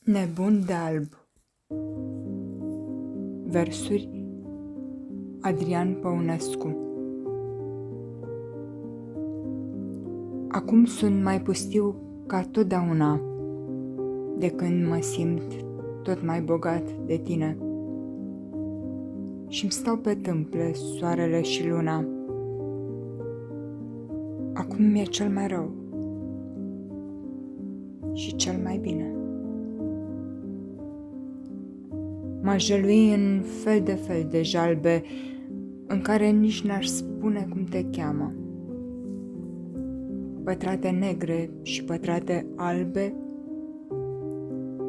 Nebun de alb. Versuri Adrian Păunescu. Acum sunt mai pustiu ca totdeauna, de când mă simt tot mai bogat de tine. Și-mi stau pe tâmple soarele și luna. Acum mi-e cel mai rău și cel mai bine. M-aș jălui în fel de fel de jalbe în care nici n-aș spune cum te cheamă. Pătrate negre și pătrate albe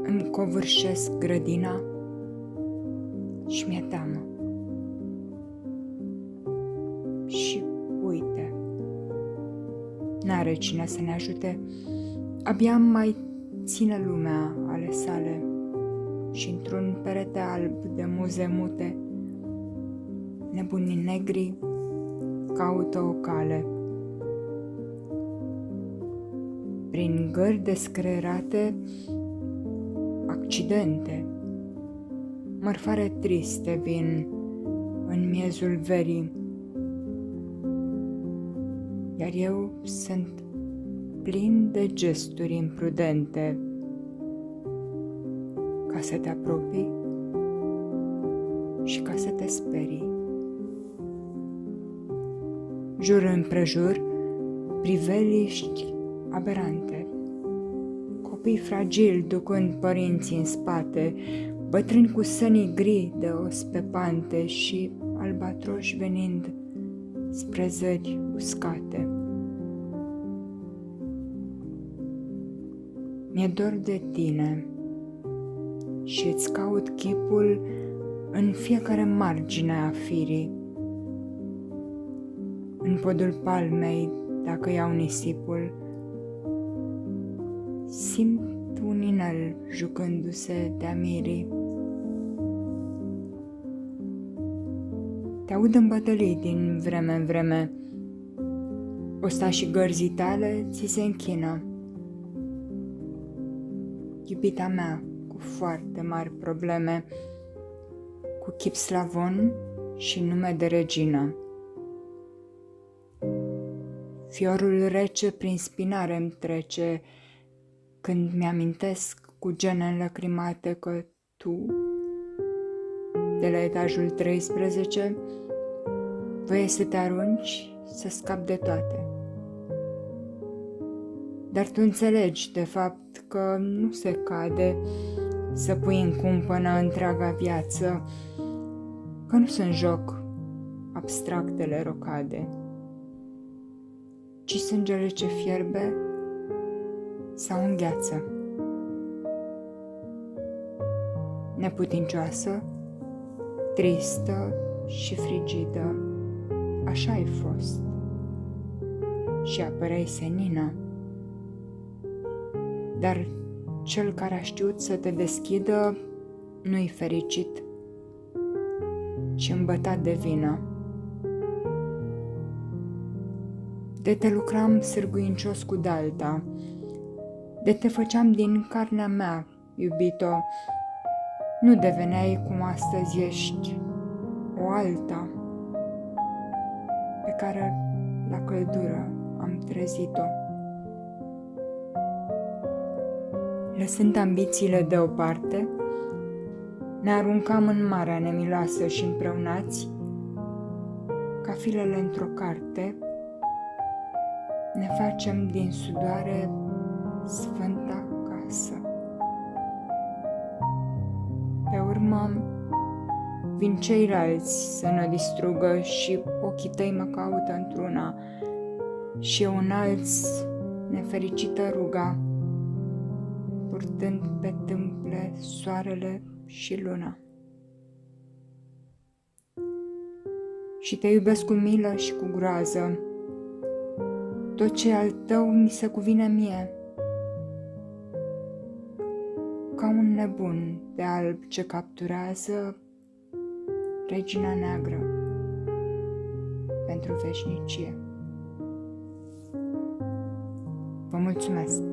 îmi covârșesc grădina și mi-e teamă. Și uite, n-are cine să ne ajute, abia mai ține lumea ale sale și într-un perete alb de muze mute, nebunii negri caută o cale. Prin gări descreierate, accidente, mărfare triste vin în miezul verii, iar eu sunt plin de gesturi imprudente ca să te apropii și ca să te sperii. Jur împrejur priveliști aberante, copii fragili ducând părinții în spate, bătrâni cu sănii gri de os pe pante și albatroși venind spre zări uscate. Mi-e dor de tine și îți caut chipul în fiecare margine a firii. În podul palmei, dacă iau nisipul, simt un inel jucându-se de-a mirii. Te aud în bătălii din vreme în vreme, ostașii gărzii tale ți se închină. Iubita mea cu foarte mari probleme, cu chip slavon și nume de regină. Fiorul rece prin spinare îmi trece când mi-amintesc cu gene înlăcrimate că tu, de la etajul 13, voiai să te arunci să scapi de toate. Dar tu înțelegi, de fapt, că nu se cade să pui în cumpănă întreaga viață, că nu sunt joc abstractele rocade, ci sângele ce fierbe sau îngheață. Neputincioasă, tristă și frigidă, așa ai fost și apăreai senină. Dar cel care a știut să te deschidă nu-i fericit, ci îmbătat de vină. De te lucram sârguincios cu dalta, de te făceam din carnea mea, iubito, nu deveneai cum astăzi ești, o alta, pe care la căldură am trezit-o. Lăsând ambițiile deoparte, ne aruncam în marea nemiloasă și împreunați, ca filele într-o carte, ne facem din sudoare sfânta casă. Pe urmă, vin ceilalți să ne distrugă și ochii tăi mă caută într-una și eu înalți nefericită ruga, purtând pe tâmple soarele și luna. Și te iubesc cu milă și cu groază, tot ce al tău mi se cuvine mie, ca un nebun de alb ce capturează regina neagră pentru veșnicie. Vă mulțumesc!